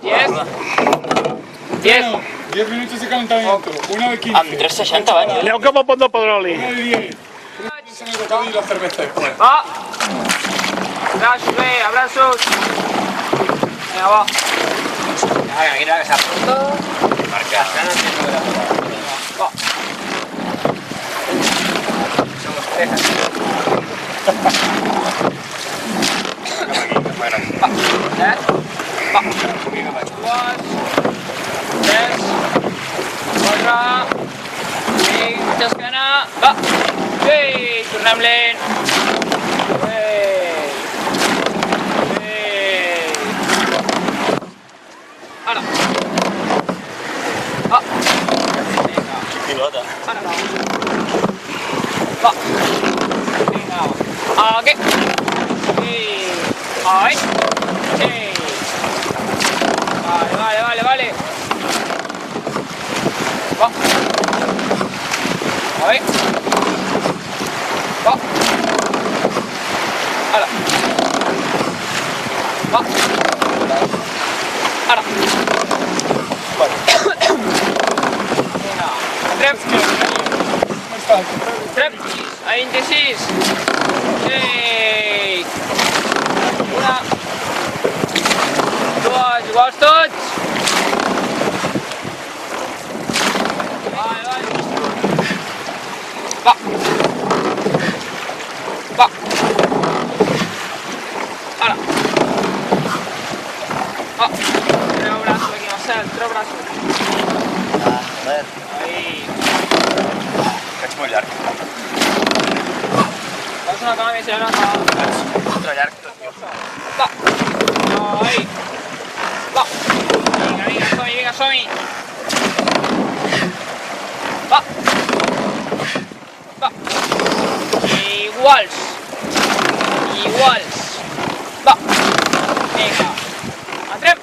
10. 10. 10 minutos de calentamiento, una de 15. Amb 360 vaig. Aneu cap al pont del Pedroli. Una de 10. Se me bocado y la cerveza después. Va. Abrazos, abrazos. Venga, va. Aquí no que s'apunta. Marca. Va. Somos 3 aquí. Va. 10. Va. 2. 3. 4. 5. Xescana. Va. Ei, tornem lent. Ara. Va. Pilota. Ara no. Va. Vinga. Aquí. I... Ai. Ei. Vale. Va. Ai. Va. Ara. Va. Ara. Vinga. Trep. A 26. Ei. Una. Dues. Iguals tots. Vale. Va. Va. Ara. Va. Treu braços aquí, Marcel. Treu braços. Joder. Ahí. Que ets molt llarg. Fas una cama més llarga. Ultra llarg tot, tio. Va. Ahí. Va. Vinga, som-hi. Va. Va. Iguals. Va. Vinga. Entrem.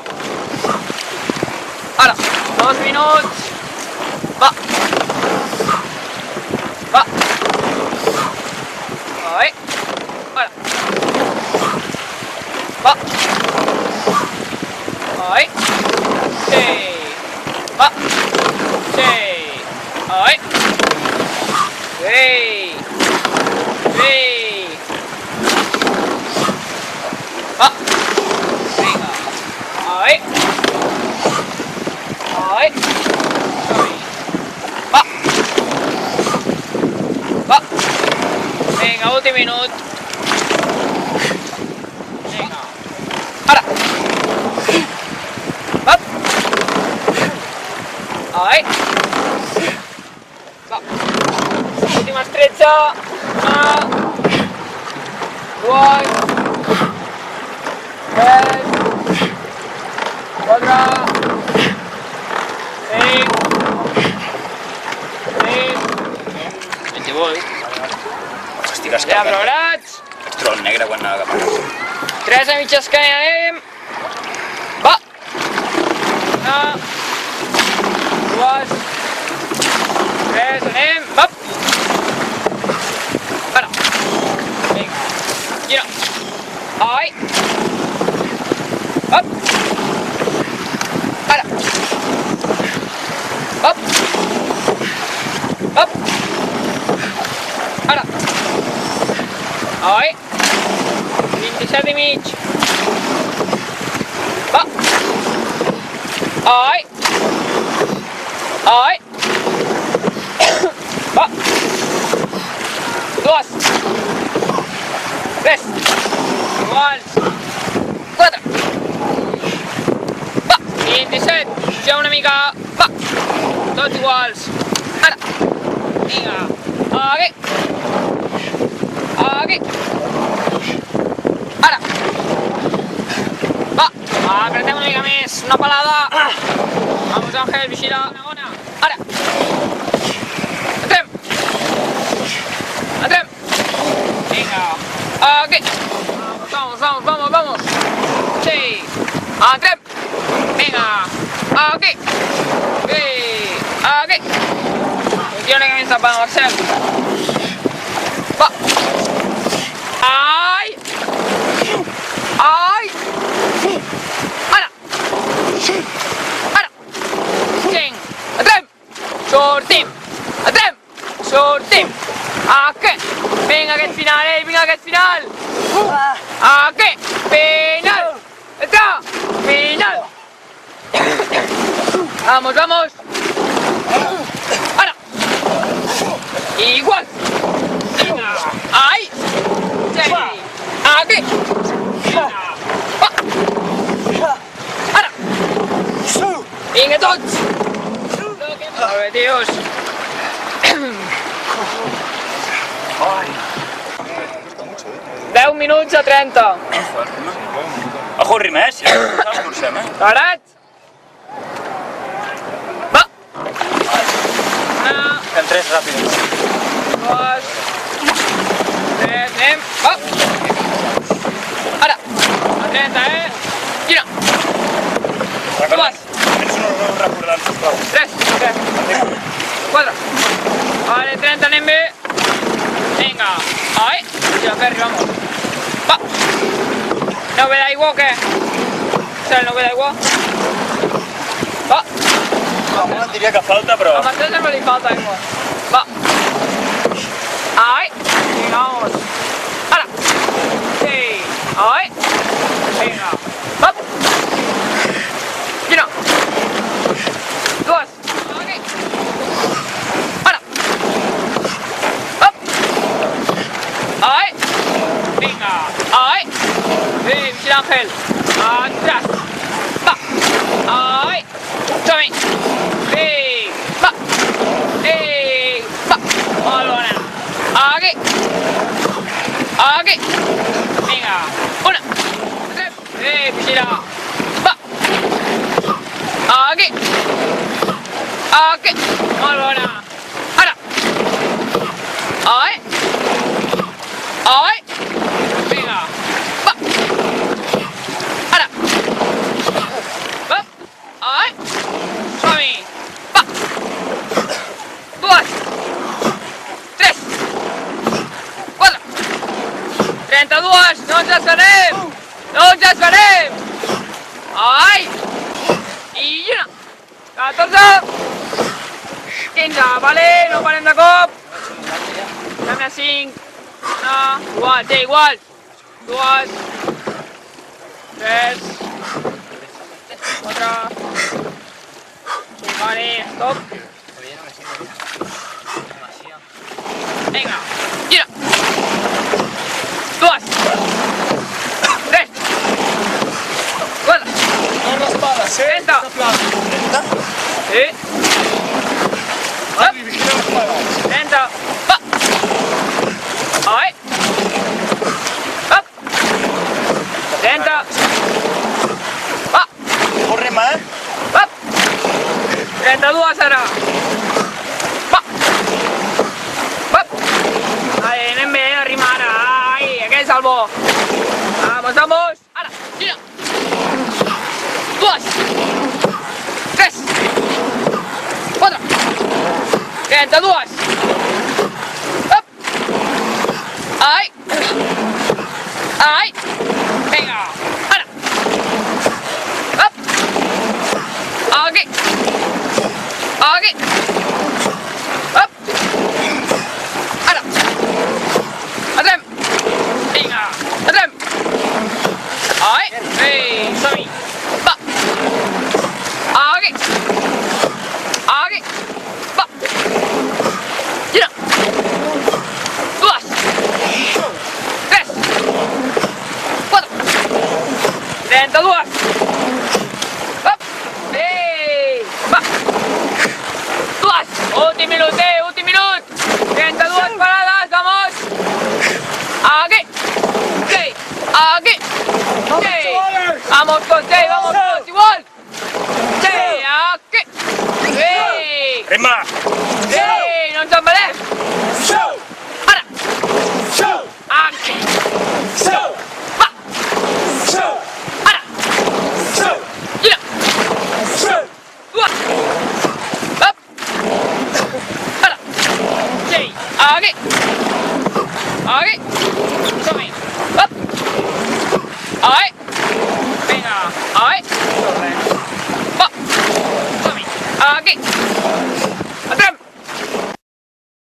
Ara. 2 minuts. Va. Va. Ai. Ara. Va. Ai. Sí. Va. Sí. Ai. Ei. Va. Vinga. Ai. Va. Va. Vinga, últim minut. Vinga. Ara. Va. Ai. Va. Últimes 13. 1. 2. 3. 4. 5. 6. 28. Estigues Ja, preparats? Vaig trobar el negre quan anava cap a casa. 3 a mitja escanya, anem. Va. 1. 2. 3, anem. Va. Ara. Vinga. Gira. Ai. Va. Ara. Va. Va. Ara. Ai. 27 i mig. Va. Ai. Va. 2. 3. Iguals. 4. Va. 27. Ja una mica. Va. Tots iguals. Ara. Vinga. Aquí. Ara. Va. Apretem una mica més. Una pelada. Vamos, Ángel, vigila. Ara. Entrem. Vinga. Aquí. Vamos. Sí. Entrem. Vinga. Aquí. Aquí. Funciona que m'està para Marcel. Va. Ai. Ara. Aquí. Vinga, aquest final, vinga, aquest final. Aquí. Final. Está. Final. Vamos, vamos. Ahora. Igual. Venga. Ahí. Sí. Aquí. Ahora. Vinga, tots. A ver, Dios. 10 minuts a 30. Ojo, rimés, si no escurcem, Parats? Va! Una, Fem 3 ràpids. dos, tres, anem, va! Ara! A 30, Gira! Dues, Tens un recordant, sisplau. tres, quatre. Vale, 30, anem bé. Vinga, ahí. Ja que arribamos. Va! ¿No ve de aigua o qué? ¿Sabes no ve de aigua? Va! No diria que falta, però... A Mercedes siempre le falta aigua. Va! Ahí. Llegamos. Ahora. Sí. Ahí. Venga. Va. Gira. Dos. Aquí. Ahora. Va. Ahí. Venga. Ahí. Sí, Miguel Ángel. Atrás. Va. Ahí. Tommy. Sí. Va. Va. Balona. Aquí. Aquí. Venga. Una. Tres. Vigila. Va. Aquí. Aquí. Balona. Ahora. Ahí. Ahí. Venga. Va. Ahora. Va. Ahí. Tommy. Va. Dos. Tres. Quatre. 32. No ens estarem. No ens estarem. Ai. I una. 14. 15. Vale, no parem de cop. Anem a 5. Una. Igual, sí, igual. Dues. Tres. Quatre. Vale, stop. Venga, gira. Dos. Tres. Cuatro. No raspada, sí. 30. Sí. Adri, vigila les pales. 30. Va. Ahí. Va. 30. Va. Ojo, rima, Va. 32 ara. Va. Va. Ahí, anem bé, a rimar ara. Ahí, aquest és el bo. Vamos, vamos. Ara, gira. Dos. Tres. Quatre. 32. Up. Ahí. Ahí. Venga. Ara. Up. Aquí. Aquí. Up. Ara. Atrem. Vinga. Atrem. Ahí. Ei, som-hi. Va. Aquí. Aquí. Va. Gira. Dues. Tres. Quatre. 32. Up. Ei. Va. Dues. Últim minut, últim minut. 32 paradas, vamos. Aquí. Sí. Aquí. Sí. Vamos con sí, vamos todos igual. Sí, aquí. Sí. Rima! Sí, no ens embalem. Ara. Aquí. Va. Ara. Gira. Dues. Up. Ara. Sí. Aquí. Aquí. Som-hi. Up. Ahí. Venga. Ahí. Va. Som-hi. Aquí.